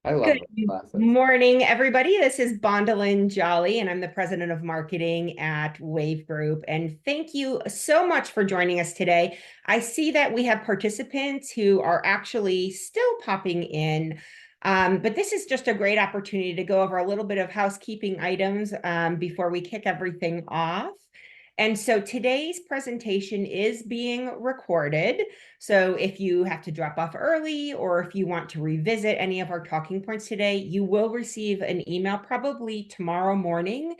I love Good those classes. morning, everybody. This is Bondilyn Jolly, and I'm the president of marketing at Wave Group. And thank you so much for joining us today. I see that we have participants who are actually still popping in, but this is just a great opportunity to go over a little bit of housekeeping items before we kick everything off. And so today's presentation is being recorded. So if you have to drop off early or if you want to revisit any of our talking points today, you will receive an email probably tomorrow morning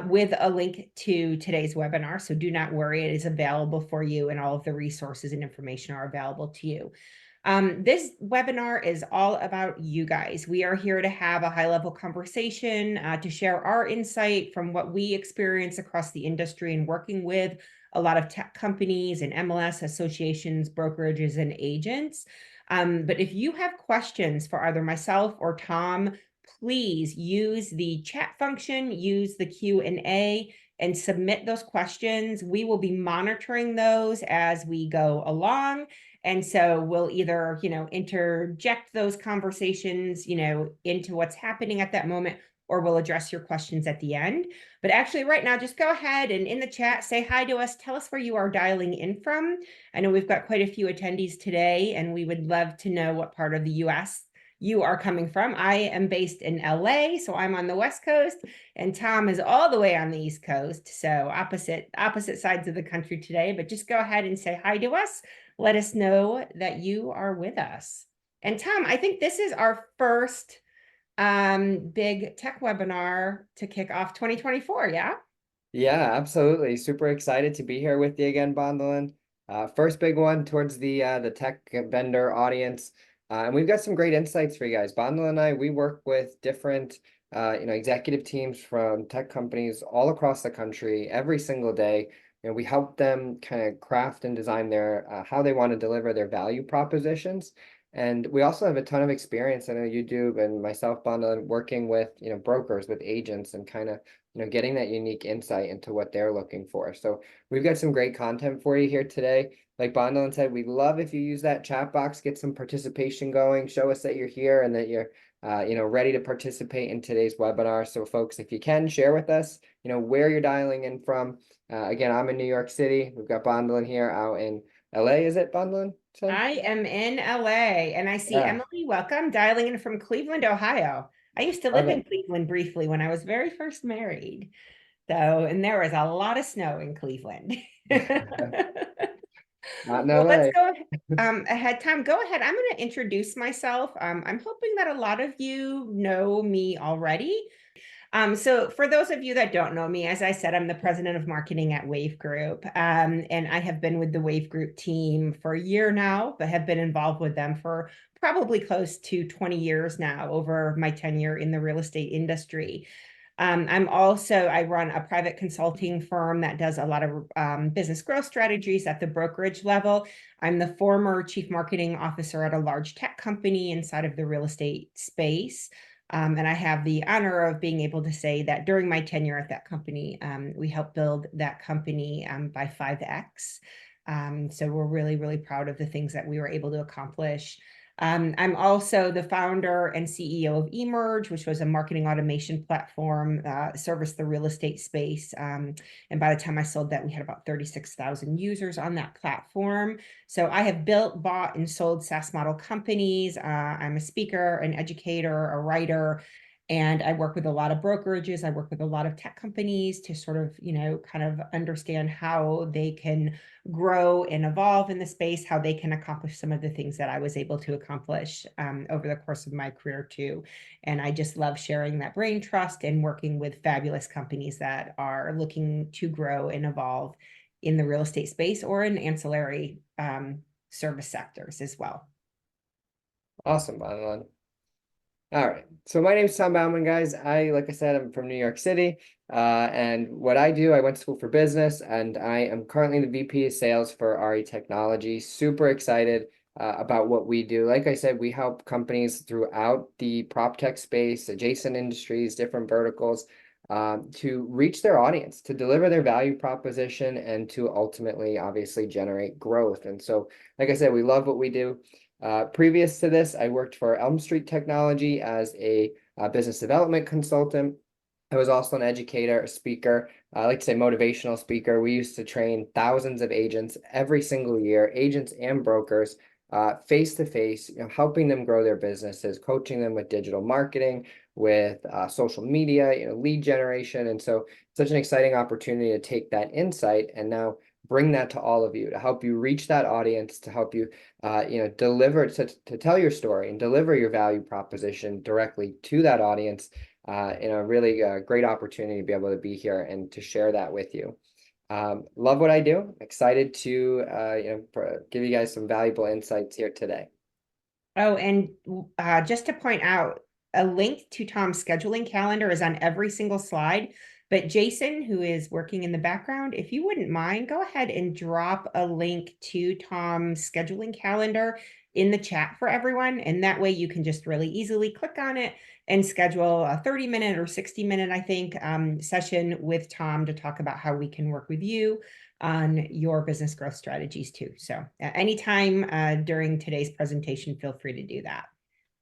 with a link to today's webinar. So do not worry, it is available for you and all of the resources and information are available to you. This webinar is all about you guys. We are here to have a high-level conversation, to share our insight from what we experience across the industry and working with a lot of tech companies and MLS associations, brokerages, and agents. But if you have questions for either myself or Tom, please use the chat function, use the Q&A, and submit those questions. We will be monitoring those as we go along. And so we'll either, interject those conversations, into what's happening at that moment, or we'll address your questions at the end. But actually right now, just go ahead and in the chat, say hi to us. Tell us where you are dialing in from. I know we've got quite a few attendees today, and we would love to know what part of the US you are coming from. I am based in LA, so I'm on the West Coast, and Tom is all the way on the East Coast. So opposite sides of the country today, but just go ahead and say hi to us. Let us know that you are with us. And Tom, I think this is our first big tech webinar to kick off 2024, yeah? Yeah, absolutely. Super excited to be here with you again, Bondilyn. First big one towards the tech vendor audience. And we've got some great insights for you guys. Bondilyn and I, we work with different executive teams from tech companies all across the country every single day. We help them kind of craft and design their how they want to deliver their value propositions. And we also have a ton of experience. I know you do, and myself, Bondilyn, working with brokers, with agents, and kind of getting that unique insight into what they're looking for. So we've got some great content for you here today. Like Bondilyn said, we'd love if you use that chat box, get some participation going, show us that you're here and that you're ready to participate in today's webinar. So folks, if you can share with us, where you're dialing in from. Again, I'm in New York City. We've got Bondilyn here out in LA. Is it Bondilyn? I am in LA, and I see Yeah, Emily, welcome, dialing in from Cleveland, Ohio. I used to live love in Cleveland briefly when I was very first married. So, and there was a lot of snow in Cleveland. it. Not in Well, let's LA. go ahead. Tom, go ahead. I'm going to introduce myself. I'm hoping that a lot of you know me already. So for those of you that don't know me, as I said, I'm the president of marketing at Wave Group. And I have been with the Wave Group team for a year now, but have been involved with them for probably close to 20 years now over my tenure in the real estate industry. I run a private consulting firm that does a lot of business growth strategies at the brokerage level. I'm the former chief marketing officer at a large tech company inside of the real estate space. And I have the honor of being able to say that during my tenure at that company, we helped build that company by 5x. So we're really, really proud of the things that we were able to accomplish. I'm also the founder and CEO of Emerge, which was a marketing automation platform, serviced the real estate space. And by the time I sold that, we had about 36,000 users on that platform. So I have built, bought, and sold SaaS model companies. I'm a speaker, an educator, a writer, and I work with a lot of brokerages. I work with a lot of tech companies to sort of, kind of understand how they can grow and evolve in the space, how they can accomplish some of the things that I was able to accomplish over the course of my career too. And I just love sharing that brain trust and working with fabulous companies that are looking to grow and evolve in the real estate space or in ancillary service sectors as well. Awesome, Bondilyn. All right. So my name is Tom Bauman, guys. Like I said, I'm from New York City. And what I do, I went to school for business, and I am currently the VP of sales for RE Technology. Super excited about what we do. Like I said, we help companies throughout the prop tech space, adjacent industries, different verticals, to reach their audience, to deliver their value proposition, and to ultimately, obviously, generate growth. And so, like I said, we love what we do. Previous to this, I worked for Elm Street Technology as a business development consultant. I was also an educator, a speaker. I like to say motivational speaker. We used to train thousands of agents every single year, agents and brokers, face to face, helping them grow their businesses, coaching them with digital marketing, with social media, lead generation. And so, such an exciting opportunity to take that insight and now bring that to all of you to help you reach that audience, to help you, deliver to tell your story and deliver your value proposition directly to that audience. Really great opportunity to be able to be here and to share that with you. Love what I do. Excited to give you guys some valuable insights here today. Oh, and just to point out, a link to Tom's scheduling calendar is on every single slide. But Jason, who is working in the background, if you wouldn't mind, go ahead and drop a link to Tom's scheduling calendar in the chat for everyone. And that way you can just really easily click on it and schedule a 30-minute or 60-minute, I think, session with Tom to talk about how we can work with you on your business growth strategies too. So anytime during today's presentation, feel free to do that.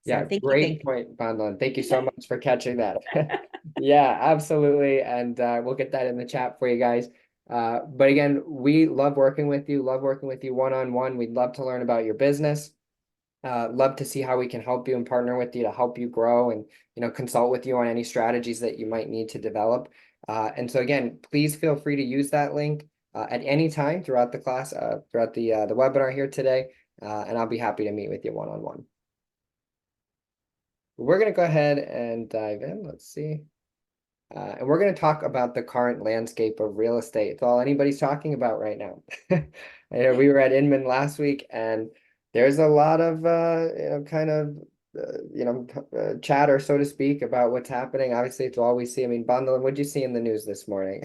So Yeah, thank you. great point, Bondilyn. Thank you so much for catching that. Yeah, absolutely. And we'll get that in the chat for you guys. But again, we love working with you, one-on-one. We'd love to learn about your business. Love to see how we can help you and partner with you to help you grow and, consult with you on any strategies that you might need to develop. And so again, please feel free to use that link at any time throughout the class, throughout the webinar here today. And I'll be happy to meet with you one-on-one. We're going to go ahead and dive in. Let's see. And we're going to talk about the current landscape of real estate. It's all anybody's talking about right now. We were at Inman last week, and there's a lot of, chatter, so to speak, about what's happening. Obviously, it's all we see. I mean, Bondilyn, what'd you see in the news this morning?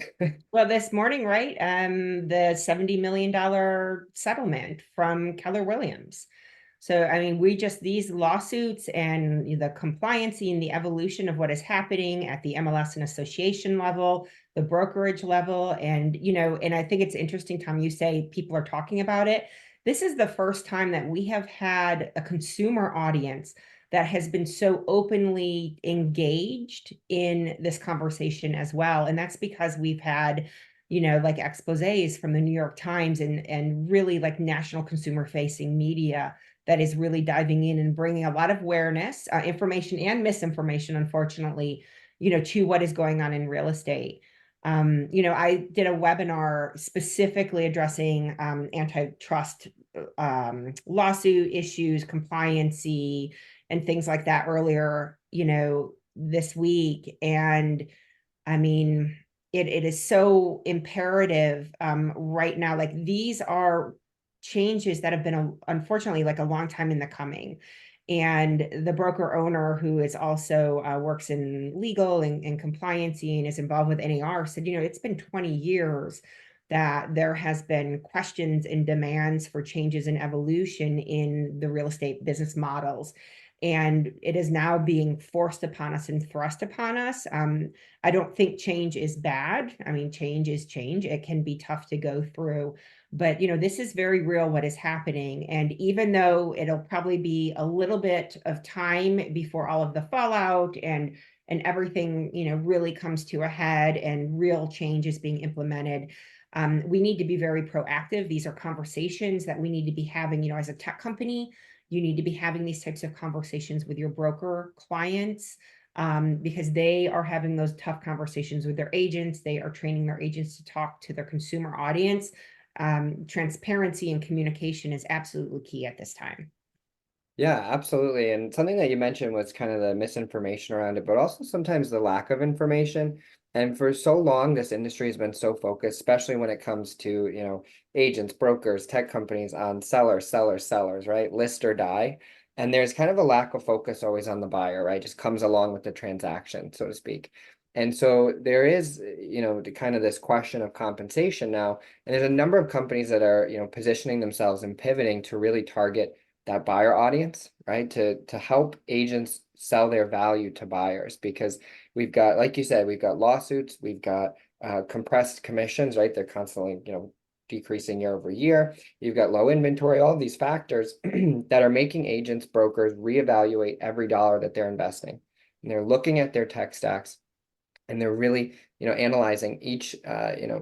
Well, this morning, right? The $70 million settlement from Keller Williams. So, I mean, these lawsuits and the compliancy and the evolution of what is happening at the MLS and association level, the brokerage level. And, and I think it's interesting, Tom, you say people are talking about it. This is the first time that we have had a consumer audience that has been so openly engaged in this conversation as well. And that's because we've had, like exposés from the New York Times and really like national consumer facing media that is really diving in and bringing a lot of awareness, information and misinformation, unfortunately, to what is going on in real estate. I did a webinar specifically addressing antitrust lawsuit issues, compliancy, and things like that earlier, this week. And I mean, it is so imperative right now. Like these are changes that have been unfortunately like a long time in the coming. And the broker owner, who is also works in legal and compliancy and is involved with NAR, said, it's been 20 years that there has been questions and demands for changes and evolution in the real estate business models. And it is now being forced upon us and thrust upon us. I don't think change is bad. I mean, change is change. It can be tough to go through, but this is very real what is happening. And even though it'll probably be a little bit of time before all of the fallout and everything, really comes to a head and real change is being implemented, we need to be very proactive. These are conversations that we need to be having, as a tech company. You need to be having these types of conversations with your broker clients because they are having those tough conversations with their agents. They are training their agents to talk to their consumer audience. Transparency and communication is absolutely key at this time. Yeah, absolutely. And something that you mentioned was kind of the misinformation around it, but also sometimes the lack of information. And for so long, this industry has been so focused, especially when it comes to, agents, brokers, tech companies on sellers, right? List or die. And there's kind of a lack of focus always on the buyer, right? Just comes along with the transaction, so to speak. And so there is, kind of this question of compensation now. And there's a number of companies that are, positioning themselves and pivoting to really target that buyer audience, right? To help agents sell their value to buyers, because we've got, like you said, we've got lawsuits, we've got compressed commissions, right? They're constantly, decreasing year over year. You've got low inventory, all these factors that are making agents, brokers reevaluate every dollar that they're investing. And they're looking at their tech stacks, and they're really, analyzing each,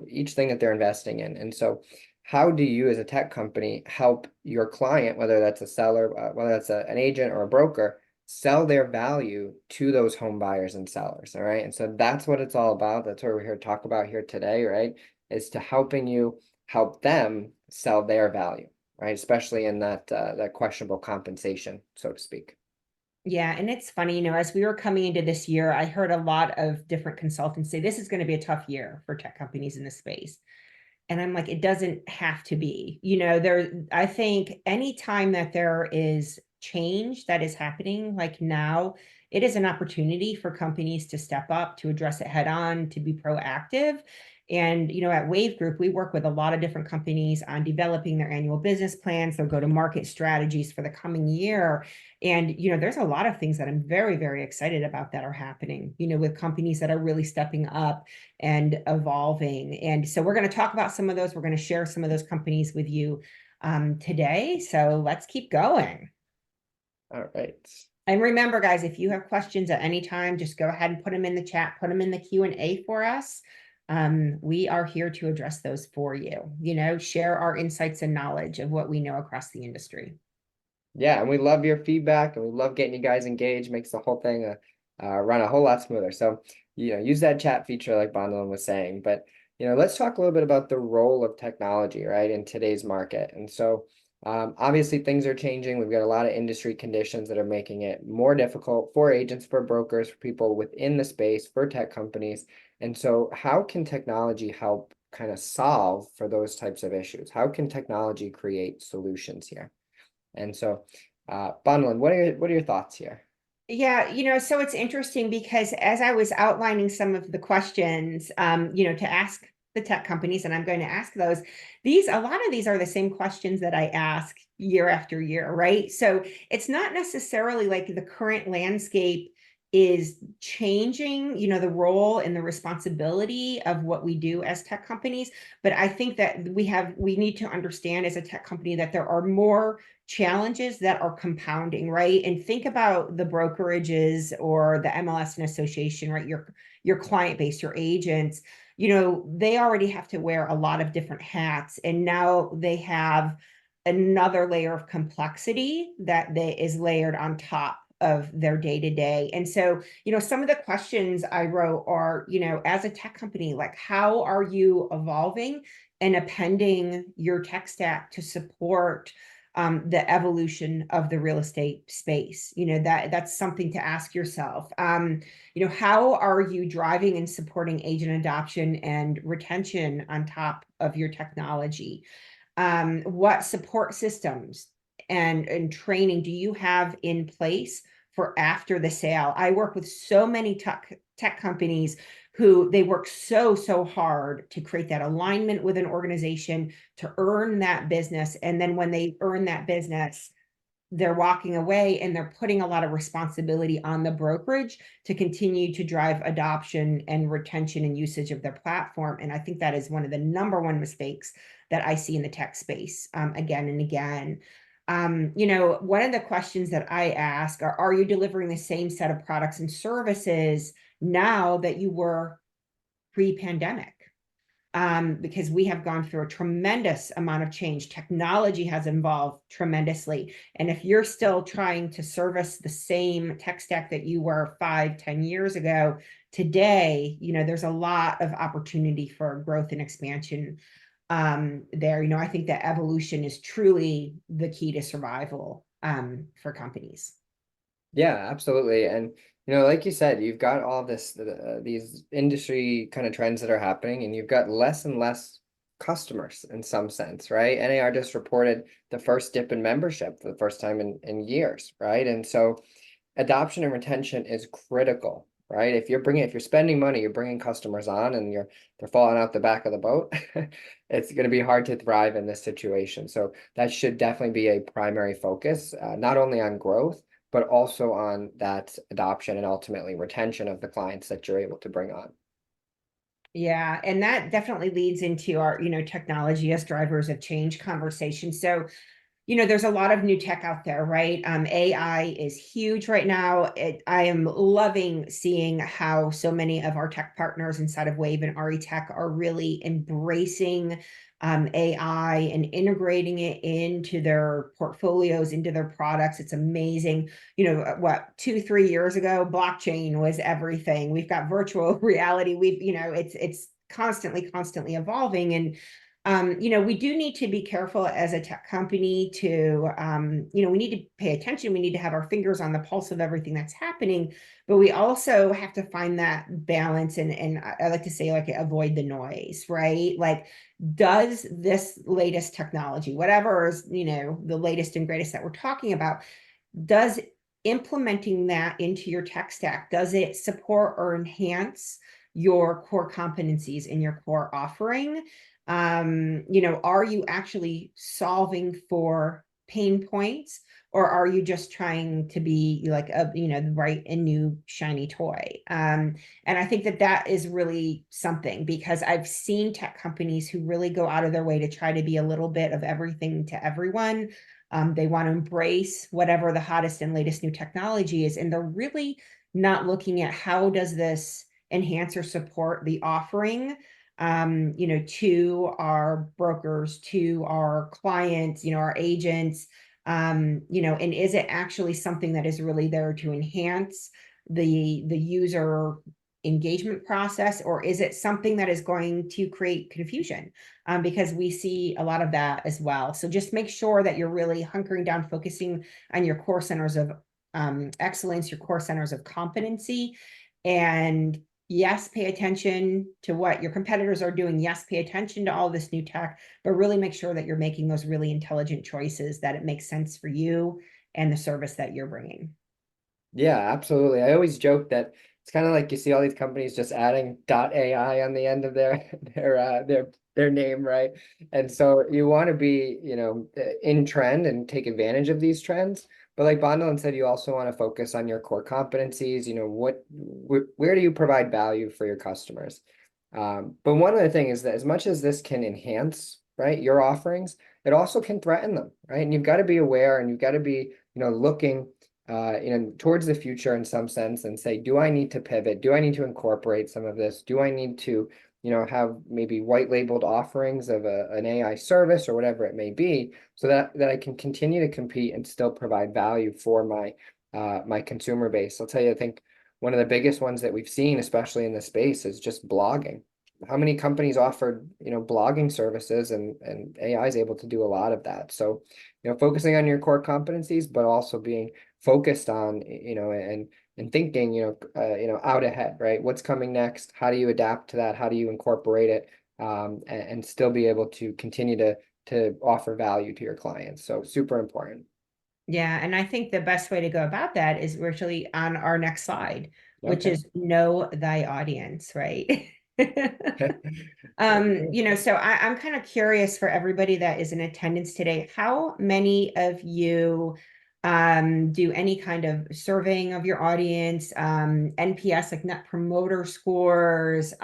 each thing that they're investing in. And so how do you as a tech company help your client, whether that's a seller, whether that's an agent or a broker, sell their value to those home buyers and sellers? All right. And so that's what it's all about. That's what we're here to talk about here today, right? Is to helping you help them sell their value, right? Especially in that questionable compensation, so to speak. Yeah, and it's funny, as we were coming into this year, I heard a lot of different consultants say this is going to be a tough year for tech companies in this space. And I'm like, it doesn't have to be. I think anytime that there is change that is happening, like now, it is an opportunity for companies to step up, to address it head on, to be proactive. And, at Wave Group, we work with a lot of different companies on developing their annual business plans, their go-to-market strategies for the coming year. And, there's a lot of things that I'm very, very excited about that are happening, with companies that are really stepping up and evolving. And so we're going to talk about some of those. We're going to share some of those companies with you today. So let's keep going. All right. And remember, guys, if you have questions at any time, just go ahead and put them in the chat, put them in the Q&A for us. We are here to address those for you, share our insights and knowledge of what we know across the industry. Yeah, and we love your feedback, and we love getting you guys engaged. Makes the whole thing run a whole lot smoother. So, use that chat feature like Bondilyn was saying. But, let's talk a little bit about the role of technology, right, in today's market. And so, obviously, things are changing. We've got a lot of industry conditions that are making it more difficult for agents, for brokers, for people within the space, for tech companies. And so, how can technology help kind of solve for those types of issues? How can technology create solutions here? And so, Bondilyn, what are your thoughts here? Yeah, so it's interesting because as I was outlining some of the questions, to ask the tech companies, and I'm going to ask those, a lot of these are the same questions that I ask year after year, right? So it's not necessarily like the current landscape is changing, the role and the responsibility of what we do as tech companies. But I think that we need to understand as a tech company that there are more challenges that are compounding, right? And think about the brokerages or the MLS and association, right? Your client base, your agents, they already have to wear a lot of different hats. And now they have another layer of complexity that is layered on top of their day-to-day. And so, some of the questions I wrote are, as a tech company, like how are you evolving and appending your tech stack to support the evolution of the real estate space? That's something to ask yourself. How are you driving and supporting agent adoption and retention on top of your technology? What support systems and training do you have in place for after the sale? I work with so many tech companies who they work so hard to create that alignment with an organization to earn that business. And then when they earn that business, they're walking away and they're putting a lot of responsibility on the brokerage to continue to drive adoption and retention and usage of their platform. And I think that is one of the number one mistakes that I see in the tech space again and again. One of the questions that I ask are you delivering the same set of products and services now that you were pre-pandemic? Because we have gone through a tremendous amount of change. Technology has evolved tremendously. And if you're still trying to service the same tech stack that you were 5-10 years ago, today, there's a lot of opportunity for growth and expansion there. I think that evolution is truly the key to survival for companies. Yeah, absolutely. And like you said, you've got all these industry kind of trends that are happening, and you've got less and less customers in some sense, right? NAR just reported the first dip in membership for the first time in years, right? And so adoption and retention is critical, right? If you're spending money, you're bringing customers on, and they're falling out the back of the boat, it's going to be hard to thrive in this situation. So that should definitely be a primary focus, not only on growth, but also on that adoption and ultimately retention of the clients that you're able to bring on. Yeah, and that definitely leads into our, technology as drivers of change conversation. So, there's a lot of new tech out there, right? AI is huge right now. I am loving seeing how so many of our tech partners inside of Wave and RE Tech are really embracing AI and integrating it into their portfolios, into their products. It's amazing. What, 2, 3 years ago, blockchain was everything. We've got virtual reality. It's constantly evolving. And we do need to be careful as a tech company to, we need to pay attention. We need to have our fingers on the pulse of everything that's happening, but we also have to find that balance. And I like to say, like, avoid the noise, right? Like, does this latest technology, whatever is, the latest and greatest that we're talking about, does implementing that into your tech stack, does it support or enhance your core competencies in your core offering? Are you actually solving for pain points, or are you just trying to be like right and new shiny toy? And I think that that is really something, because I've seen tech companies who really go out of their way to try to be a little bit of everything to everyone. They want to embrace whatever the hottest and latest new technology is, and they're really not looking at how does this enhance or support the offering, to our brokers, to our clients, our agents, and is it actually something that is really there to enhance the user engagement process, or is it something that is going to create confusion? Because we see a lot of that as well. So just make sure that you're really hunkering down, focusing on your core centers of excellence, your core centers of competency, and yes, pay attention to what your competitors are doing. Yes, pay attention to all this new tech, but really make sure that you're making those really intelligent choices, that it makes sense for you and the service that you're bringing. Yeah, absolutely. I always joke that it's kind of like you see all these companies just adding .ai on the end of their their name, right? And so you want to be, in trend and take advantage of these trends. But like Bondilyn said, you also want to focus on your core competencies. Where do you provide value for your customers? But one other thing is that as much as this can enhance, right, your offerings, it also can threaten them, right? And you've got to be aware, and you've got to be, looking towards the future in some sense, and say, do I need to pivot? Do I need to incorporate some of this? Do I need to, have maybe white labeled offerings of an AI service or whatever it may be, so that I can continue to compete and still provide value for my consumer base. I'll tell you, I think one of the biggest ones that we've seen, especially in the space, is just blogging. How many companies offered, blogging services, and AI is able to do a lot of that. So, focusing on your core competencies, but also being focused on, and thinking, out ahead, right? What's coming next? How do you adapt to that? How do you incorporate it, and still be able to continue to offer value to your clients? So super important. Yeah, and I think the best way to go about that is virtually on our next slide, which Okay. is know thy audience, right? For sure. So I'm kind of curious, for everybody that is in attendance today, how many of you do any kind of surveying of your audience, NPS, like Net Promoter Scores,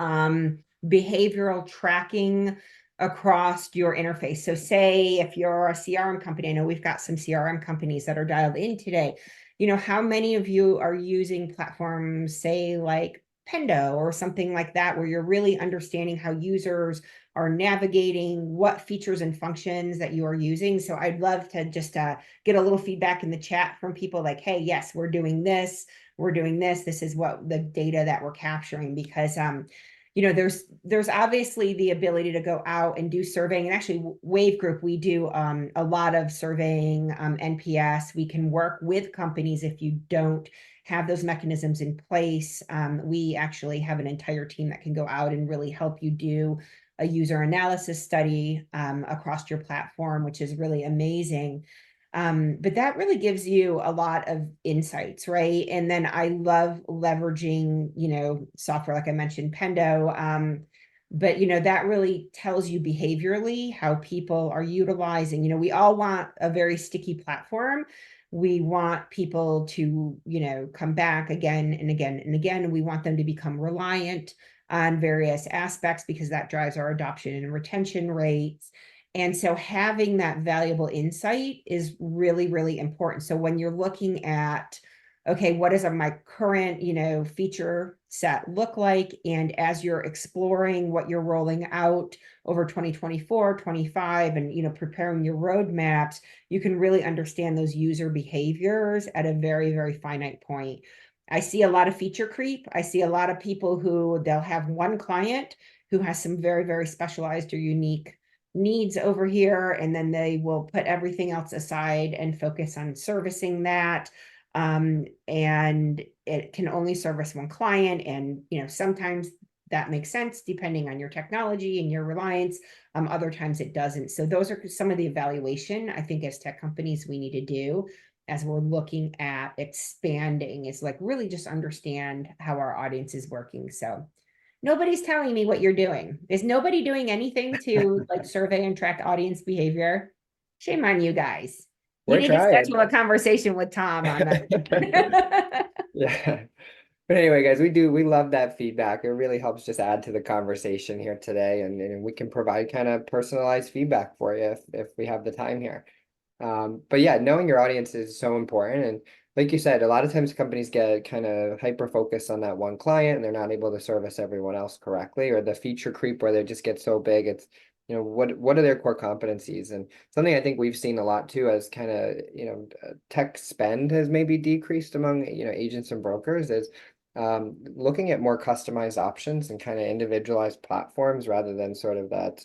behavioral tracking across your interface? So say if you're a CRM company, I know we've got some CRM companies that are dialed in today. How many of you are using platforms, say like Pendo or something like that, where you're really understanding how users are navigating, what features and functions that you are using? So I'd love to just get a little feedback in the chat from people, like, hey, yes, we're doing this, this is what the data that we're capturing. Because there's obviously the ability to go out and do surveying. And actually, Wave Group, we do a lot of surveying, NPS. We can work with companies if you don't have those mechanisms in place. We actually have an entire team that can go out and really help you do a user analysis study across your platform, which is really amazing. But that really gives you a lot of insights, right? And then I love leveraging, software, like I mentioned, Pendo. But that really tells you behaviorally how people are utilizing. We all want a very sticky platform. We want people to, come back again and again and again. We want them to become reliant. on various aspects because that drives our adoption and retention rates. And so having that valuable insight is really, really important. So when you're looking at, okay, what does my current, feature set look like? And as you're exploring what you're rolling out over 2024, 25, and, preparing your roadmaps, you can really understand those user behaviors at a very, very finite point. I see a lot of feature creep. I see a lot of people who they'll have one client who has some very, very specialized or unique needs over here, and then they will put everything else aside and focus on servicing that. And it can only service one client. And, sometimes that makes sense depending on your technology and your reliance. Other times it doesn't. So those are some of the evaluation I think as tech companies we need to do as we're looking at expanding, is like really just understand how our audience is working. So nobody's telling me what you're doing. Is nobody doing anything to like survey and track audience behavior? Shame on you guys. You We're need to trying. schedule a conversation with Tom on that. Yeah. But anyway, guys, we love that feedback. It really helps just add to the conversation here today, and we can provide kind of personalized feedback for you if we have the time here. But yeah, knowing your audience is so important. And like you said, a lot of times companies get kind of hyper focused on that one client and they're not able to service everyone else correctly, or the feature creep where they just get so big. It's, what are their core competencies? And something I think we've seen a lot too, as kind of, tech spend has maybe decreased among, agents and brokers, is looking at more customized options and kind of individualized platforms rather than sort of that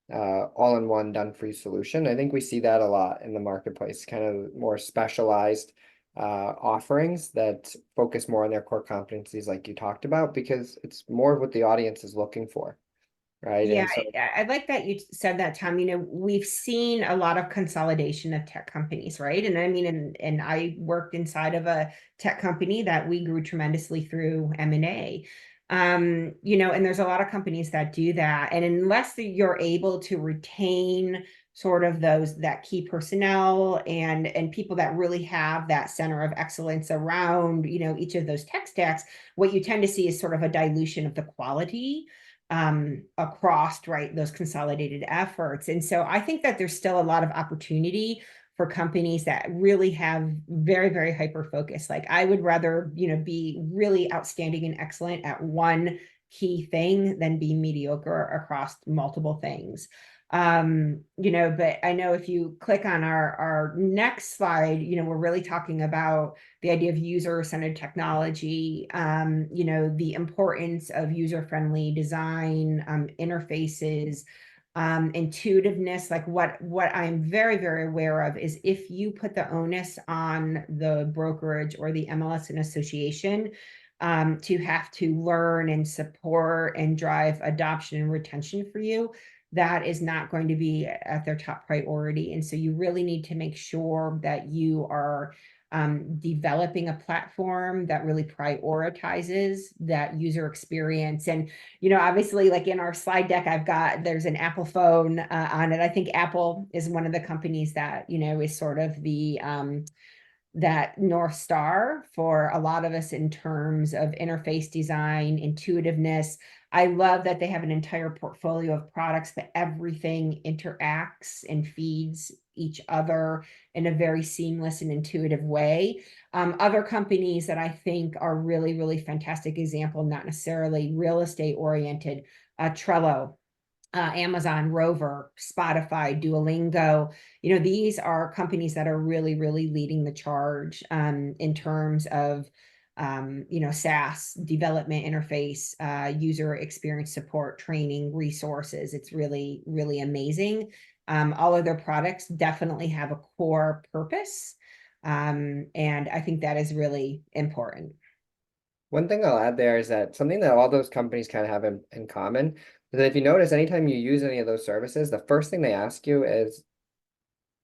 all-in-one done-for-you solution. I think we see that a lot in the marketplace, kind of more specialized offerings that focus more on their core competencies like you talked about, because it's more of what the audience is looking for, right? Yeah, And so I like that you said that, Tom. We've seen a lot of consolidation of tech companies, right? And I mean, and I worked inside of a tech company that we grew tremendously through M&A. And there's a lot of companies that do that. And unless you're able to retain sort of that key personnel and people that really have that center of excellence around, each of those tech stacks, what you tend to see is sort of a dilution of the quality across, right, those consolidated efforts. And so I think that there's still a lot of opportunity for companies that really have very, very hyper focus. Like I would rather, be really outstanding and excellent at one key thing than be mediocre across multiple things. But I know if you click on our next slide, we're really talking about the idea of user-centered technology, the importance of user-friendly design, interfaces, intuitiveness. Like what I'm very, very aware of is if you put the onus on the brokerage or the MLS and association to have to learn and support and drive adoption and retention for you, that is not going to be at their top priority. And so you really need to make sure that you are developing a platform that really prioritizes that user experience. And, obviously, like in our slide deck, there's an Apple phone on it. I think Apple is one of the companies that, is sort of the that North Star for a lot of us in terms of interface design, intuitiveness. I love that they have an entire portfolio of products that everything interacts and feeds each other in a very seamless and intuitive way. Other companies that I think are really, really fantastic example, not necessarily real estate oriented, Trello, Amazon, Rover, Spotify, Duolingo. These are companies that are really, really leading the charge in terms of, SaaS development interface, user experience support, training, resources. It's really, really amazing. All of their products definitely have a core purpose. And I think that is really important. one thing I'll add there is that something that all those companies kind of have in common is that if you notice, anytime you use any of those services, the first thing they ask you is,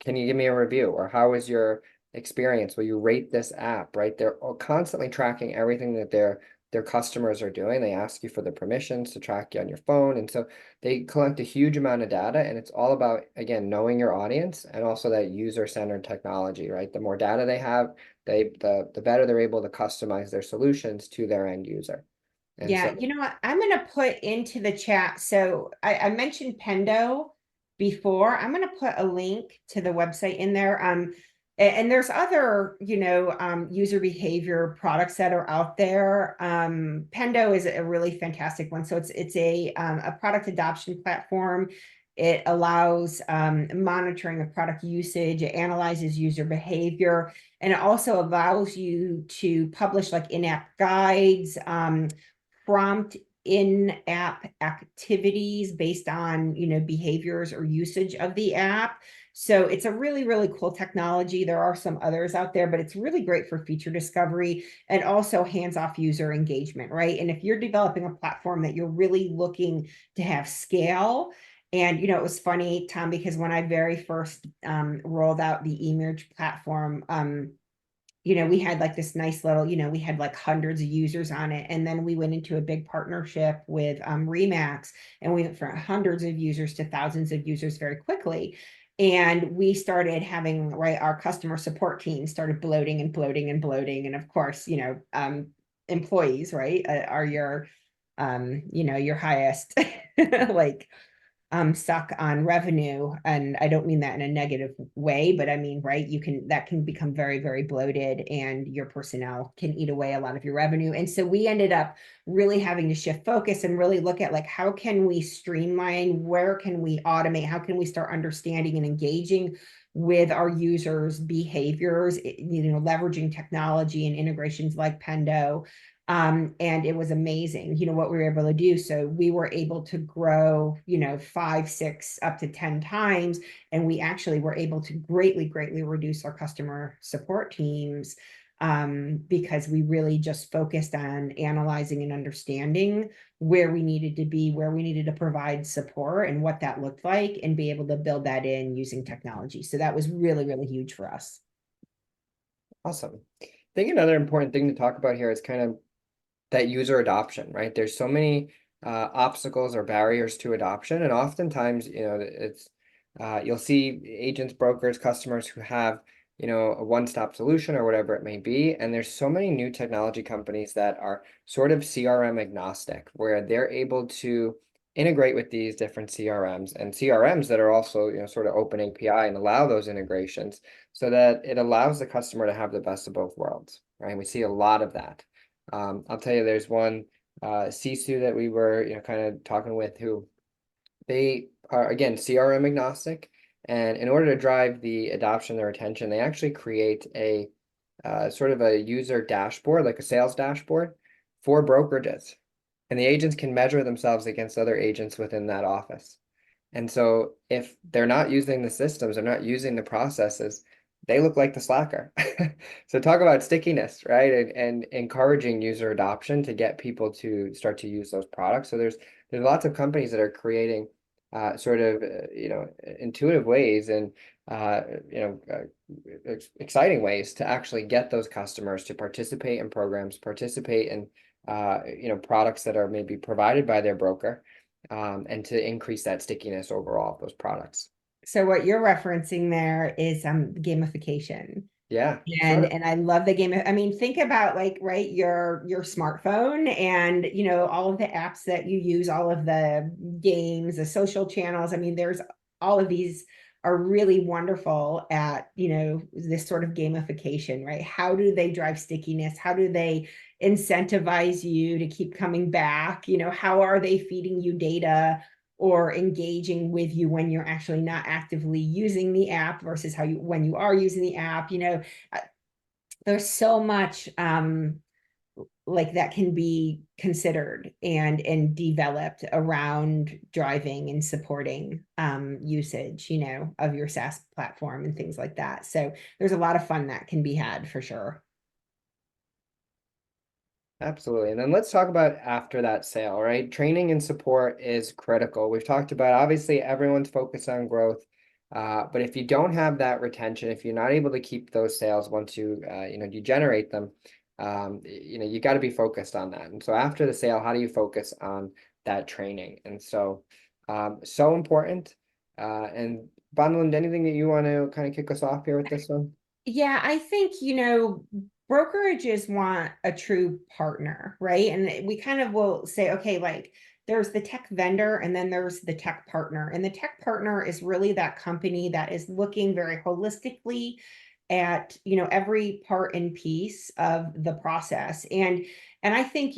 can you give me a review, or how was your experience? Will you rate this app, right? They're constantly tracking everything that their customers are doing. They ask you for the permissions to track you on your phone. And so they collect a huge amount of data, and it's all about, again, knowing your audience and also that user-centered technology, right? The more data they have, the better they're able to customize their solutions to their end user. And Yeah, so, you know what? I'm going to put into the chat. So I mentioned Pendo before. I'm going to put a link to the website in there. And there's other, user behavior products that are out there. Pendo is a really fantastic one. So it's a product adoption platform. It allows monitoring of product usage. It analyzes user behavior, and it also allows you to publish like in-app guides, prompt in-app activities based on behaviors or usage of the app. So it's a really, really cool technology. There are some others out there, but it's really great for feature discovery and also hands-off user engagement, right? And if you're developing a platform that you're really looking to have scale, and it was funny, Tom, because when I very first rolled out the eMerge platform, we had like this nice little, we had like hundreds of users on it. And then we went into a big partnership with Remax, and we went from hundreds of users to thousands of users very quickly. And we started having, right, our customer support team started bloating and bloating and bloating. And of course, employees, right, are your highest like suck on revenue. And I don't mean that in a negative way, but I mean, right, that can become very, very bloated, and your personnel can eat away a lot of your revenue. And so we ended up really having to shift focus and really look at like, how can we streamline, where can we automate, how can we start understanding and engaging with our users' behaviors, leveraging technology and integrations like Pendo. And it was amazing, what we were able to do. So we were able to grow, 5, 6, up to 10 times. And we actually were able to greatly, greatly reduce our customer support teams, because we really just focused on analyzing and understanding where we needed to be, where we needed to provide support, and what that looked like, and be able to build that in using technology. So that was really, really huge for us. awesome. I think another important thing to talk about here is kind of that user adoption, right? There's so many obstacles or barriers to adoption, and oftentimes, it's you'll see agents, brokers, customers who have, a one-stop solution or whatever it may be, and there's so many new technology companies that are sort of CRM agnostic, where they're able to integrate with these different CRMs, and CRMs that are also, sort of open API and allow those integrations, so that it allows the customer to have the best of both worlds, right? And we see a lot of that. I'll tell you, there's one CSU that we were, kind of talking with, who they are, again, CRM agnostic. And in order to drive the adoption or retention, they actually create a sort of a user dashboard, like a sales dashboard for brokerages. And the agents can measure themselves against other agents within that office. And so if they're not using the systems, they're not using the processes, they look like the slacker. So talk about stickiness, right? And encouraging user adoption to get people to start to use those products. So there's lots of companies that are creating sort of intuitive ways and exciting ways to actually get those customers to participate in programs, participate in products that are maybe provided by their broker, and to increase that stickiness overall of those products. So what you're referencing there is gamification. Yeah, And sure. I love the game. I mean, think about like, right, your smartphone, and all of the apps that you use, all of the games, the social channels. I mean, there's all of these are really wonderful at, this sort of gamification, right? How do they drive stickiness? How do they incentivize you to keep coming back? How are they feeding you data or engaging with you when you're actually not actively using the app versus when you are using the app? There's so much like that can be considered and developed around driving and supporting usage, of your SaaS platform and things like that. So there's a lot of fun that can be had for sure. Absolutely. And then let's talk about after that sale, right? Training and support is critical. We've talked about, obviously everyone's focused on growth, but if you don't have that retention, if you're not able to keep those sales once you generate them, you got to be focused on that. And so after the sale, how do you focus on that training? And so, so important. And Bondilyn, anything that you want to kind of kick us off here with this one? Yeah, I think, brokerages want a true partner, right? And we kind of will say, okay, like there's the tech vendor and then there's the tech partner. And the tech partner is really that company that is looking very holistically at, every part and piece of the process. And I think,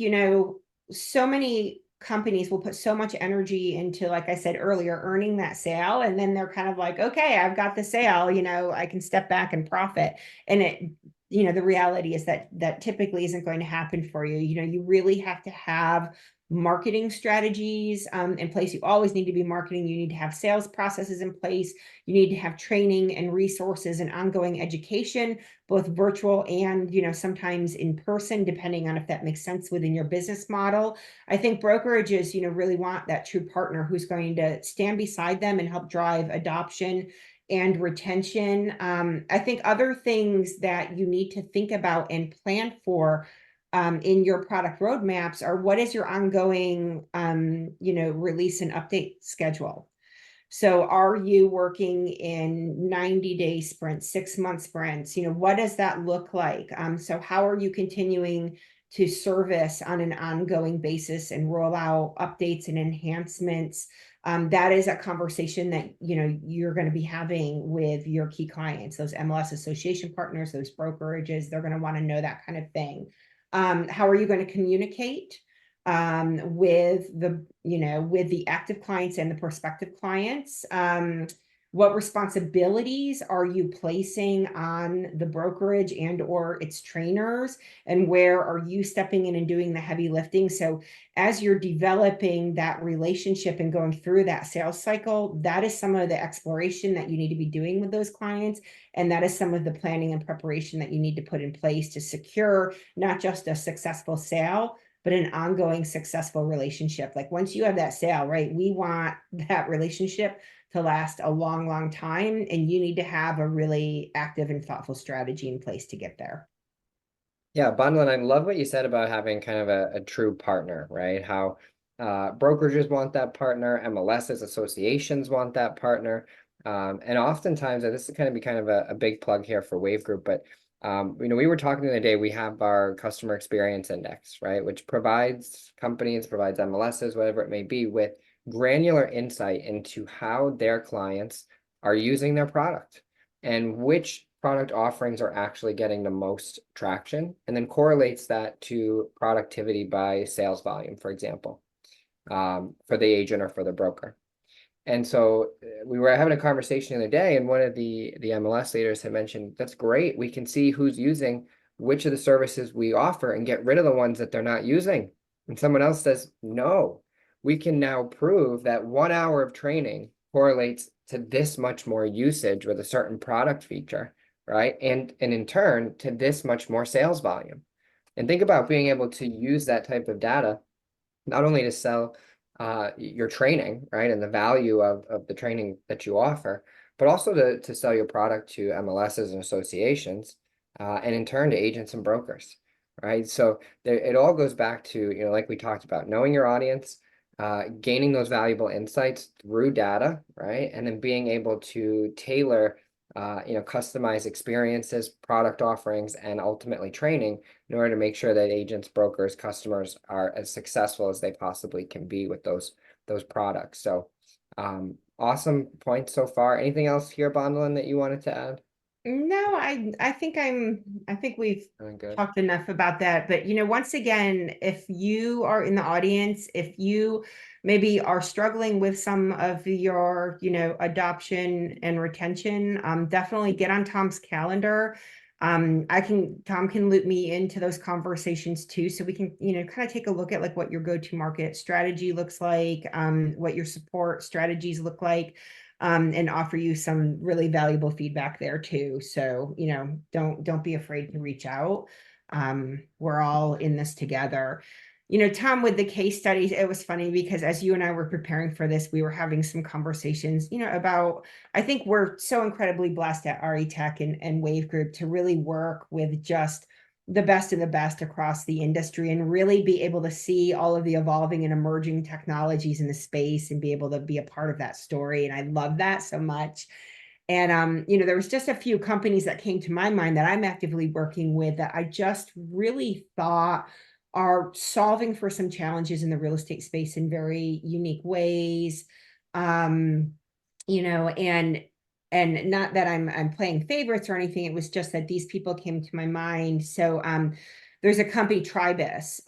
so many companies will put so much energy into, like I said earlier, earning that sale. And then they're kind of like, okay, I've got the sale, I can step back and profit. And the reality is that that typically isn't going to happen for you. You really have to have marketing strategies in place. You always need to be marketing. You need to have sales processes in place. You need to have training and resources and ongoing education, both virtual and, sometimes in person, depending on if that makes sense within your business model. I think brokerages, really want that true partner who's going to stand beside them and help drive adoption and retention. I think other things that you need to think about and plan for in your product roadmaps are, what is your ongoing, release and update schedule? So are you working in 90-day sprints, 6-month sprints? What does that look like? So how are you continuing to service on an ongoing basis and roll out updates and enhancements? That is a conversation that you're going to be having with your key clients, those MLS association partners, those brokerages. They're going to want to know that kind of thing. How are you going to communicate with the active clients and the prospective clients? What responsibilities are you placing on the brokerage and or its trainers, and where are you stepping in and doing the heavy lifting? So as you're developing that relationship and going through that sales cycle, that is some of the exploration that you need to be doing with those clients. And that is some of the planning and preparation that you need to put in place to secure not just a successful sale, but an ongoing successful relationship. Like once you have that sale, right, we want that relationship to last a long, long time. And you need to have a really active and thoughtful strategy in place to get there. Yeah, Bondilyn, I love what you said about having kind of a true partner, right? How brokerages want that partner, MLSs, associations want that partner. And oftentimes, and this is going to be kind of a big plug here for Wave Group, but we were talking the other day, we have our customer experience index, right? Which provides companies, provides MLSs, whatever it may be, with granular insight into how their clients are using their product and which product offerings are actually getting the most traction, and then correlates that to productivity by sales volume, for example, for the agent or for the broker. And so we were having a conversation the other day, and one of the MLS leaders had mentioned, that's great. We can see who's using which of the services we offer and get rid of the ones that they're not using. And someone else says, no, we can now prove that 1 hour of training correlates to this much more usage with a certain product feature, right? And in turn to this much more sales volume. And think about being able to use that type of data, not only to sell your training, right, and the value of the training that you offer, but also to sell your product to MLSs and associations, and in turn to agents and brokers, right? So it all goes back to, like we talked about, knowing your audience, gaining those valuable insights through data, right? And then being able to tailor, customize experiences, product offerings, and ultimately training in order to make sure that agents, brokers, customers are as successful as they possibly can be with those products. So awesome points so far. Anything else here, Bondilyn, that you wanted to add? No, I think we've Doing good. talked enough about that. But once again, if you are in the audience, if you maybe are struggling with some of your, adoption and retention, definitely get on Tom's calendar. Tom can loop me into those conversations too. So we can, kind of take a look at like what your go-to-market strategy looks like, what your support strategies look like. And offer you some really valuable feedback there too. So, don't be afraid to reach out. We're all in this together. Tom, with the case studies, it was funny because as you and I were preparing for this, we were having some conversations, about, I think we're so incredibly blessed at RE Tech and Wave Group to really work with just the best of the best across the industry and really be able to see all of the evolving and emerging technologies in the space and be able to be a part of that story. And I love that so much. And there was just a few companies that came to my mind that I'm actively working with that I just really thought are solving for some challenges in the real estate space in very unique ways. Um, and not that I'm playing favorites or anything. It was just that these people came to my mind. So there's a company, Tribus,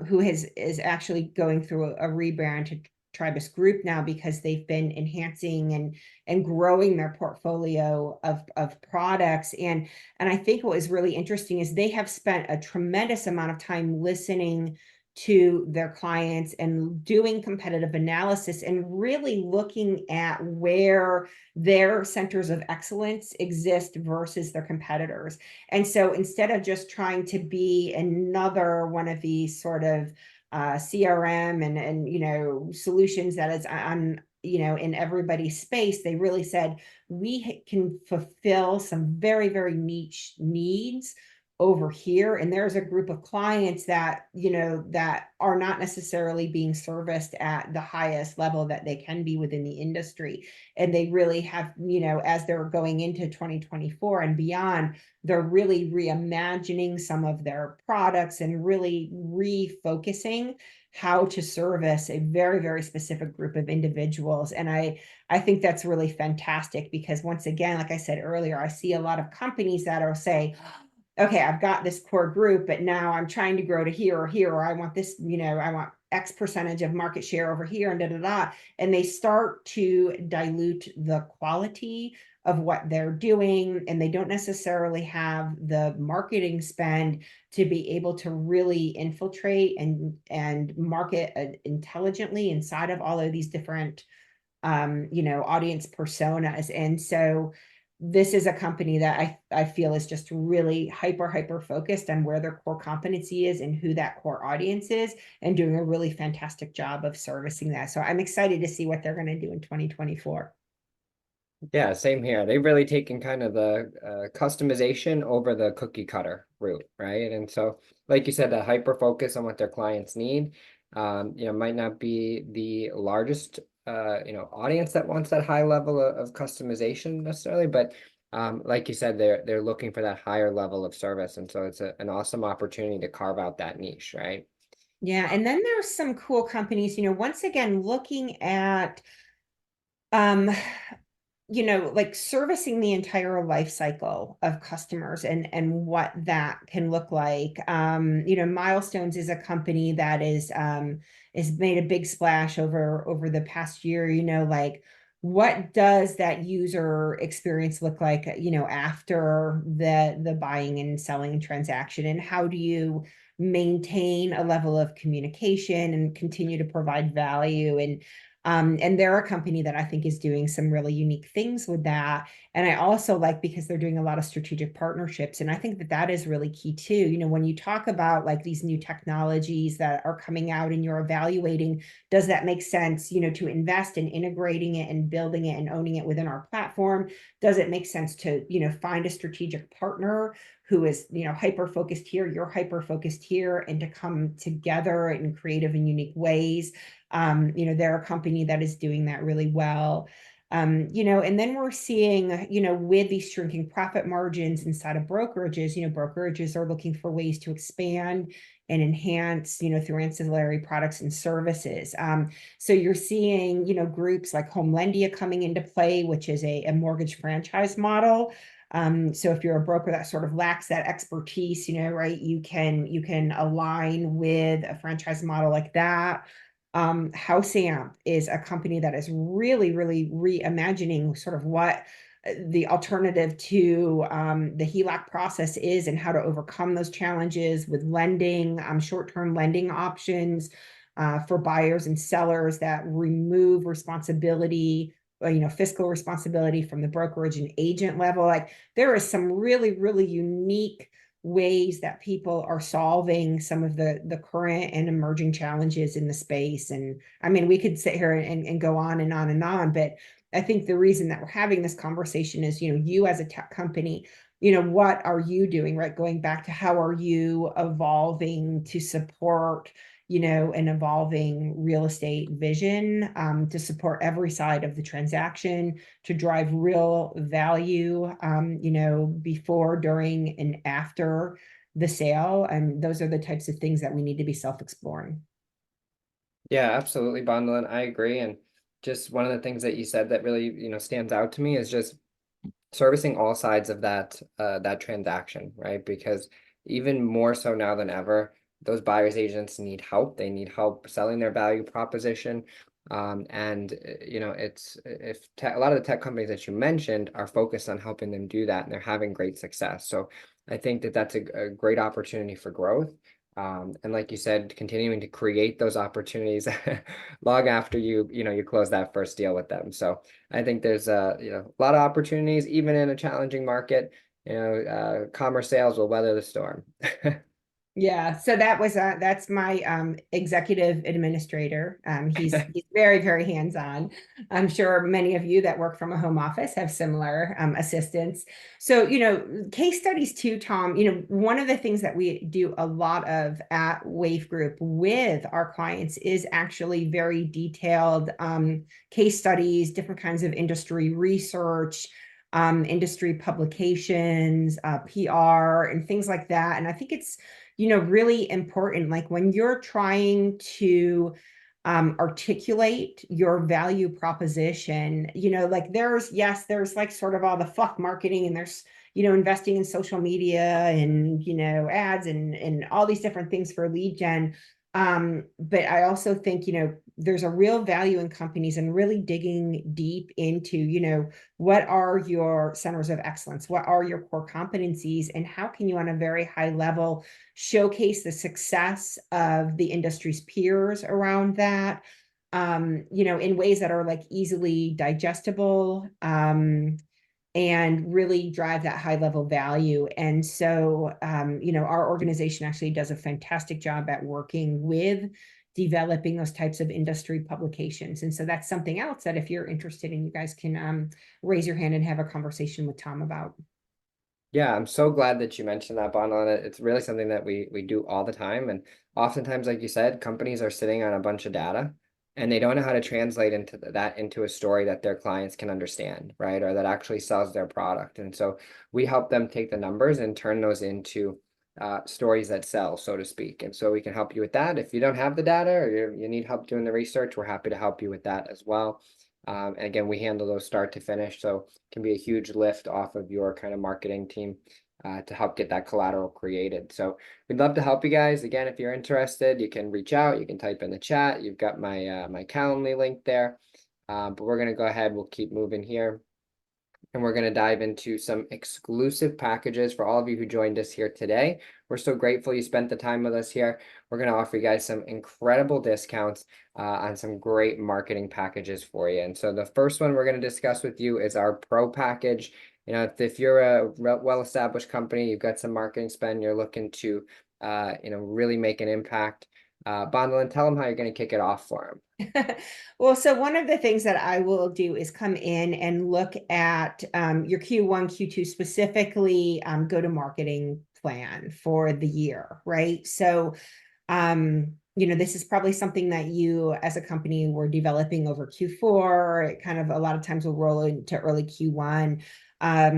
who is actually going through a rebrand to Tribus Group now because they've been enhancing and growing their portfolio of products. And I think what was really interesting is they have spent a tremendous amount of time listening to their clients and doing competitive analysis and really looking at where their centers of excellence exist versus their competitors. And so instead of just trying to be another one of these sort of CRM and solutions that is on in everybody's space, they really said we can fulfill some very, very niche needs over here, and there's a group of clients that that are not necessarily being serviced at the highest level that they can be within the industry. And they really have, as they're going into 2024 and beyond, they're really reimagining some of their products and really refocusing how to service a very, very specific group of individuals. And I think that's really fantastic because, once again, like I said earlier, I see a lot of companies that are say, okay, I've got this core group, but now I'm trying to grow to here or here, or I want this, I want X percentage of market share over here and da da da. And they start to dilute the quality of what they're doing, and they don't necessarily have the marketing spend to be able to really infiltrate and market intelligently inside of all of these different audience personas. And so this is a company that I feel is just really hyper focused on where their core competency is and who that core audience is, and doing a really fantastic job of servicing that. So I'm excited to see what they're going to do in 2024. Yeah, same here. They've really taken kind of the customization over the cookie cutter route, right? And so, like you said, the hyper focus on what their clients need, might not be the largest, audience that wants that high level of customization necessarily, but like you said, they're looking for that higher level of service, and so it's an awesome opportunity to carve out that niche, right? Yeah, and then there's some cool companies, once again, looking at um like servicing the entire life cycle of customers and what that can look like. Milestones is a company that is made a big splash over the past year. Like, what does that user experience look like, after the buying and selling transaction, and how do you maintain a level of communication and continue to provide value? And they're a company that I think is doing some really unique things with that. And I also like, because they're doing a lot of strategic partnerships. And I think that that is really key too. When you talk about like these new technologies that are coming out and you're evaluating, does that make sense, to invest in integrating it and building it and owning it within our platform? Does it make sense to, find a strategic partner who is, hyper focused here, you're hyper focused here, and to come together in creative and unique ways? They're a company that is doing that really well. And then we're seeing, with these shrinking profit margins inside of brokerages, brokerages are looking for ways to expand and enhance, through ancillary products and services. So you're seeing, groups like Homelendia coming into play, which is a mortgage franchise model. So if you're a broker that sort of lacks that expertise, right, you can align with a franchise model like that. House Amp is a company that is really, really reimagining sort of what the alternative to the HELOC process is, and how to overcome those challenges with lending, short-term lending options for buyers and sellers that remove responsibility, fiscal responsibility from the brokerage and agent level. Like, there is some really, really unique ways that people are solving some of the current and emerging challenges in the space. And I mean, we could sit here and go on and on and on, but I think the reason that we're having this conversation is, you as a tech company, what are you doing, right? Going back to how are you evolving to support, an evolving real estate vision to support every side of the transaction, to drive real value, before, during, and after the sale. And those are the types of things that we need to be self-exploring. Yeah, absolutely, Bondilyn. I agree. And just one of the things that you said that really, stands out to me is just servicing all sides of that transaction, right? Because even more so now than ever, those buyers agents need help. They need help selling their value proposition. And it's if a lot of the tech companies that you mentioned are focused on helping them do that, and they're having great success. So I think that that's a great opportunity for growth. And like you said, continuing to create those opportunities long after you close that first deal with them. So I think there's a lot of opportunities even in a challenging market. Commerce sales will weather the storm. Yeah, so that's my executive administrator. He's very, very hands-on. I'm sure many of you that work from a home office have similar assistants. So, case studies too, Tom. One of the things that we do a lot of at Wave Group with our clients is actually very detailed case studies, different kinds of industry research, industry publications, PR, and things like that. And I think it's really important. Like when you're trying to articulate your value proposition, like there's like sort of all the fluff marketing, and there's, investing in social media and, ads and all these different things for lead gen. But I also think, there's a real value in companies and really digging deep into, what are your centers of excellence? What are your core competencies? And how can you, on a very high level, showcase the success of the industry's peers around that, in ways that are like easily digestible, and really drive that high level value. And so, our organization actually does a fantastic job at working with developing those types of industry publications. And so that's something else that if you're interested in, you guys can raise your hand and have a conversation with Tom about. Yeah, I'm so glad that you mentioned that, Bond. It's really something that we do all the time. And oftentimes, like you said, companies are sitting on a bunch of data and they don't know how to translate that into a story that their clients can understand, right? Or that actually sells their product. And so we help them take the numbers and turn those into stories that sell, so to speak. And so we can help you with that. If you don't have the data or you need help doing the research, we're happy to help you with that as well. And again, we handle those start to finish. So can be a huge lift off of your kind of marketing team to help get that collateral created. So we'd love to help you guys. Again, if you're interested, you can reach out. You can type in the chat. You've got my Calendly link there. But we're going to go ahead. We'll keep moving here. And we're going to dive into some exclusive packages for all of you who joined us here today. We're so grateful you spent the time with us here. We're going to offer you guys some incredible discounts on some great marketing packages for you. And so the first one we're going to discuss with you is our Pro package. If you're a well-established company, you've got some marketing spend, you're looking to, really make an impact. Bondilyn, tell them how you're going to kick it off for them. Well, so one of the things that I will do is come in and look at your Q1, Q2, specifically go-to-marketing plan for the year, right? So, this is probably something that you as a company were developing over Q4. It kind of a lot of times will roll into early Q1. But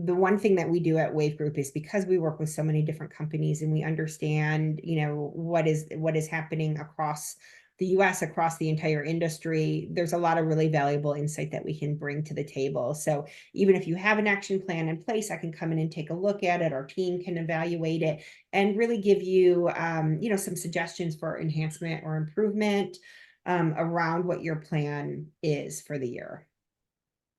the one thing that we do at Wave Group is because we work with so many different companies and we understand, what is happening across the US, across the entire industry, there's a lot of really valuable insight that we can bring to the table. So even if you have an action plan in place, I can come in and take a look at it. Our team can evaluate it and really give you, some suggestions for enhancement or improvement around what your plan is for the year.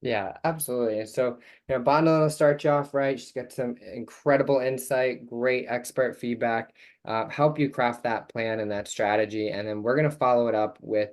Yeah, absolutely. So, Bondilyn will start you off right. She's got some incredible insight, great expert feedback, help you craft that plan and that strategy. And then we're going to follow it up with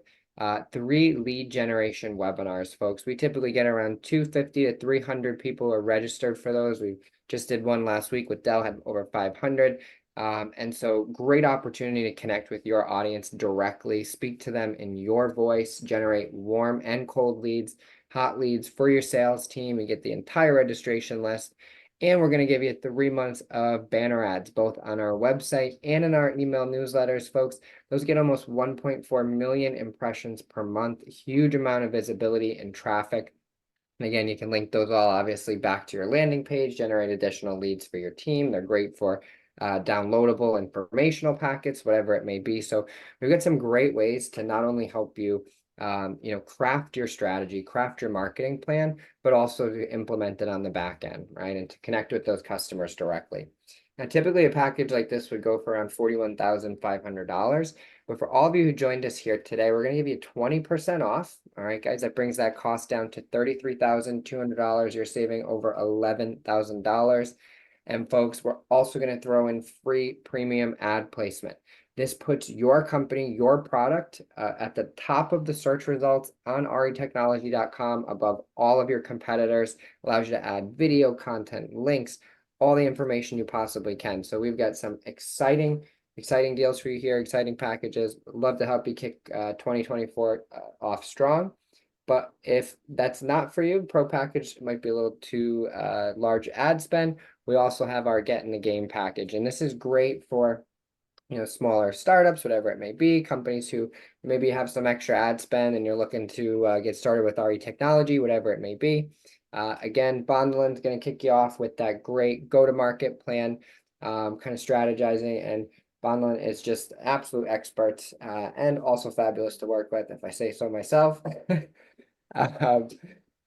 3 lead generation webinars, folks. We typically get around 250 to 300 people are registered for those. We just did one last week with Dell, had over 500. And so great opportunity to connect with your audience directly, speak to them in your voice, generate warm and cold leads, hot leads for your sales team, and get the entire registration list. And we're going to give you 3 months of banner ads, both on our website and in our email newsletters, folks. Those get almost 1.4 million impressions per month, huge amount of visibility and traffic. And again, you can link those all obviously back to your landing page, generate additional leads for your team. They're great for downloadable informational packets, whatever it may be. So we've got some great ways to not only help you craft your strategy, craft your marketing plan, but also to implement it on the back end, right? And to connect with those customers directly. Now, typically a package like this would go for around $41,500. But for all of you who joined us here today, we're going to give you 20% off. All right, guys, that brings that cost down to $33,200. You're saving over $11,000. And folks, we're also going to throw in free premium ad placement. This puts your company, your product at the top of the search results on retechnology.com above all of your competitors, allows you to add video content, links, all the information you possibly can. So we've got some exciting deals for you here, exciting packages. Love to help you kick 2024 off strong. But if that's not for you, pro package might be a little too large ad spend. We also have our Get in the Game package, and this is great for smaller startups, whatever it may be, companies who maybe have some extra ad spend and you're looking to get started with RE technology, whatever it may be. Again, Bondilyn's going to kick you off with that great go-to-market plan, kind of strategizing, and Bondilyn is just absolute experts and also fabulous to work with, if I say so myself.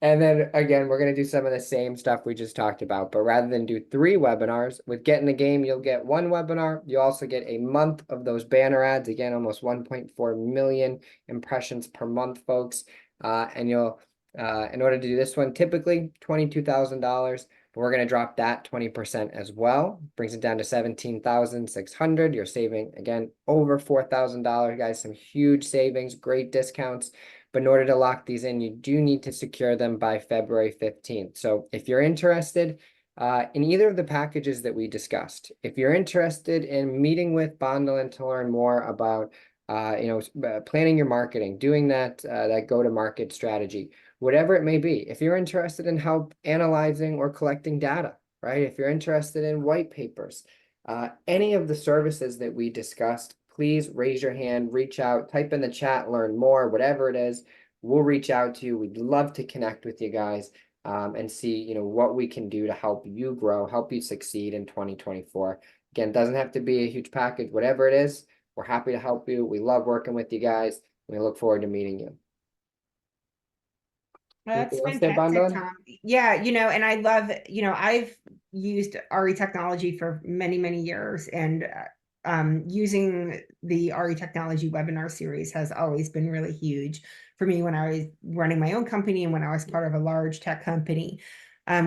And then again, we're going to do some of the same stuff we just talked about, but rather than do 3 webinars, with Get in the Game, you'll get 1 webinar. You also get a month of those banner ads. Again, almost 1.4 million impressions per month, folks. And you'll, in order to do this one, typically $22,000, but we're going to drop that 20% as well. Brings it down to $17,600. You're saving, again, over $4,000, guys. Some huge savings, great discounts. But in order to lock these in, you do need to secure them by February 15th. So if you're interested in either of the packages that we discussed, if you're interested in meeting with Bondilyn to learn more about planning your marketing, doing that go-to-market strategy, whatever it may be, if you're interested in help analyzing or collecting data, right? If you're interested in white papers, any of the services that we discussed, please raise your hand, reach out, type in the chat, learn more, whatever it is. We'll reach out to you. We'd love to connect with you guys and see, what we can do to help you grow, help you succeed in 2024. Again, it doesn't have to be a huge package, whatever it is. We're happy to help you. We love working with you guys. We look forward to meeting you. That's Anything else there, fantastic, Bondilyn? Tom. Yeah, and I love, I've used RE technology for many, many years, and using the RE technology webinar series has always been really huge for me when I was running my own company and when I was part of a large tech company.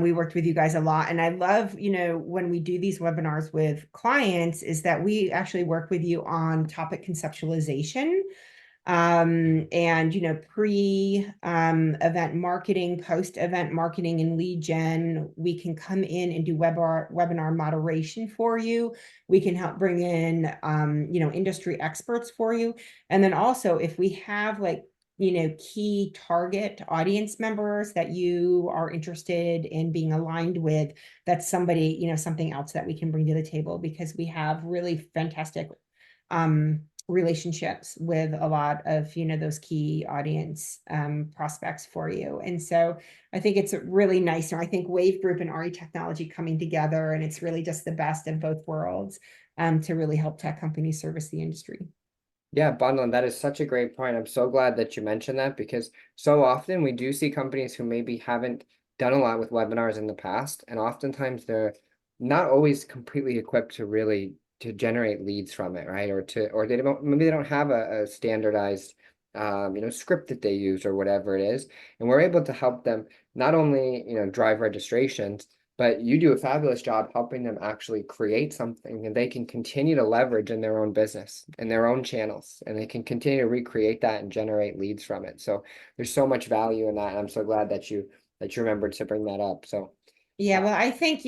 We worked with you guys a lot. And I love, when we do these webinars with clients, is that we actually work with you on topic conceptualization, and pre event marketing, post event marketing, and lead gen. We can come in and do webinar moderation for you. We can help bring in industry experts for you. And then also, if we have key target audience members that you are interested in being aligned with, that's somebody, something else that we can bring to the table, because we have really fantastic relationships with a lot of those key audience prospects for you. And so I think it's really nice. And I think Wave Group and RE Technology coming together, and it's really just the best of both worlds to really help tech companies service the industry. Yeah, Bondilyn, that is such a great point. I'm so glad that you mentioned that, because so often we do see companies who maybe haven't done a lot with webinars in the past, and oftentimes they're not always completely equipped to generate leads from it, right? Or maybe they don't have a standardized script that they use or whatever it is. And we're able to help them not only drive registrations, but you do a fabulous job helping them actually create something and they can continue to leverage in their own business, in their own channels, and they can continue to recreate that and generate leads from it. So there's so much value in that, and I'm so glad that you remembered to bring that up. So Yeah, well, I think,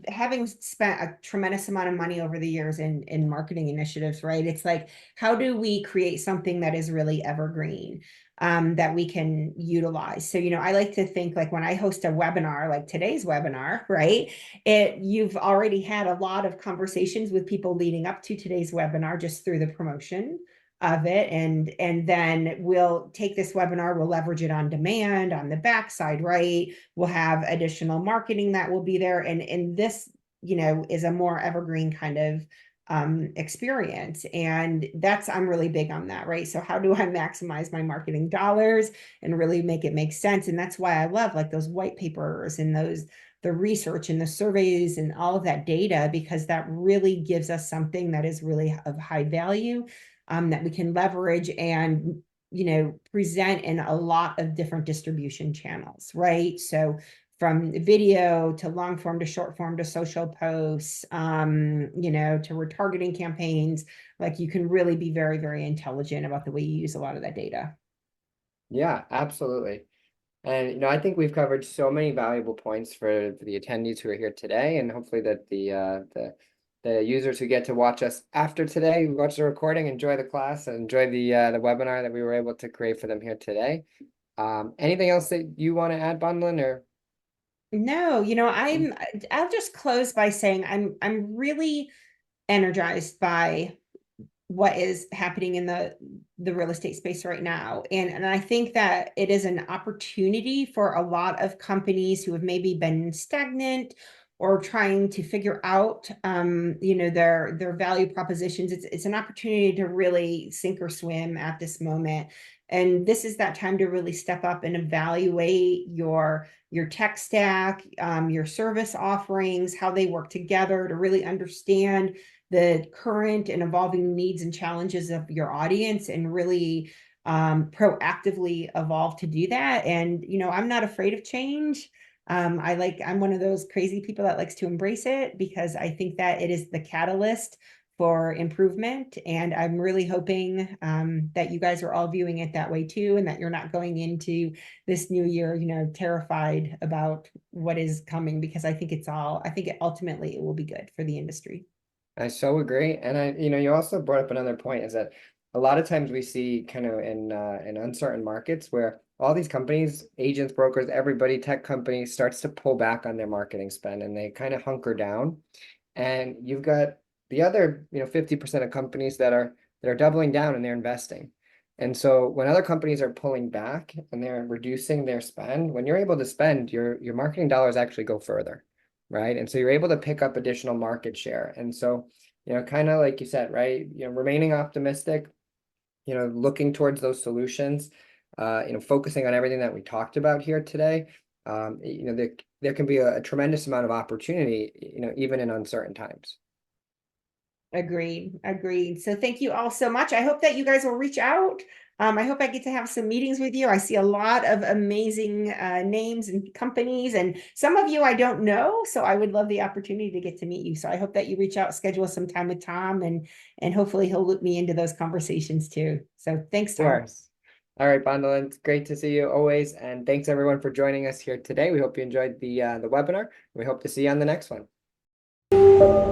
having spent a tremendous amount of money over the years in marketing initiatives, right? It's like, how do we create something that is really evergreen, that we can utilize? So, I like to think like when I host a webinar, like today's webinar, right? You've already had a lot of conversations with people leading up to today's webinar just through the promotion of it, and then we'll take this webinar, we'll leverage it on demand on the backside, right? We'll have additional marketing that will be there, and this is a more evergreen kind of experience, and I'm really big on that, right? So how do I maximize my marketing dollars and really make it make sense? And that's why I love like those white papers and the research and the surveys and all of that data, because that really gives us something that is really of high value, that we can leverage and present in a lot of different distribution channels, right? So from video to long form to short form to social posts, to retargeting campaigns, like you can really be very, very intelligent about the way you use a lot of that data. Yeah, absolutely. And I think we've covered so many valuable points for the attendees who are here today, and hopefully that the users who get to watch us after today, watch the recording, enjoy the class, and enjoy the webinar that we were able to create for them here today. Anything else that you want to add, Bondlin, or? No, I'll just close by saying I'm really energized by what is happening in the real estate space right now. And I think that it is an opportunity for a lot of companies who have maybe been stagnant or trying to figure out their value propositions. It's an opportunity to really sink or swim at this moment. And this is that time to really step up and evaluate your tech stack, your service offerings, how they work together, to really understand the current and evolving needs and challenges of your audience, and really proactively evolve to do that. And I'm not afraid of change. I'm one of those crazy people that likes to embrace it, because I think that it is the catalyst for improvement. And I'm really hoping that you guys are all viewing it that way too, and that you're not going into this new year, terrified about what is coming, because I think ultimately it will be good for the industry. I so agree. And you also brought up another point, is that a lot of times we see kind of in uncertain markets where all these companies, agents, brokers, everybody, tech companies starts to pull back on their marketing spend, and they kind of hunker down. And you've got the other, 50% of companies that are doubling down and they're investing. And so when other companies are pulling back and they're reducing their spend, when you're able to spend, your marketing dollars actually go further, right? And so you're able to pick up additional market share. And so, kind of like you said, right? Remaining optimistic, looking towards those solutions, focusing on everything that we talked about here today. There can be a tremendous amount of opportunity, even in uncertain times. Agreed. So thank you all so much. I hope that you guys will reach out. I hope I get to have some meetings with you. I see a lot of amazing names and companies, and some of you I don't know, so I would love the opportunity to get to meet you. So I hope that you reach out, schedule some time with Tom, and hopefully he'll loop me into those conversations too. So thanks, Of Tom. course. All right, Bondilyn, it's great to see you always, and thanks everyone for joining us here today. We hope you enjoyed the webinar. We hope to see you on the next one.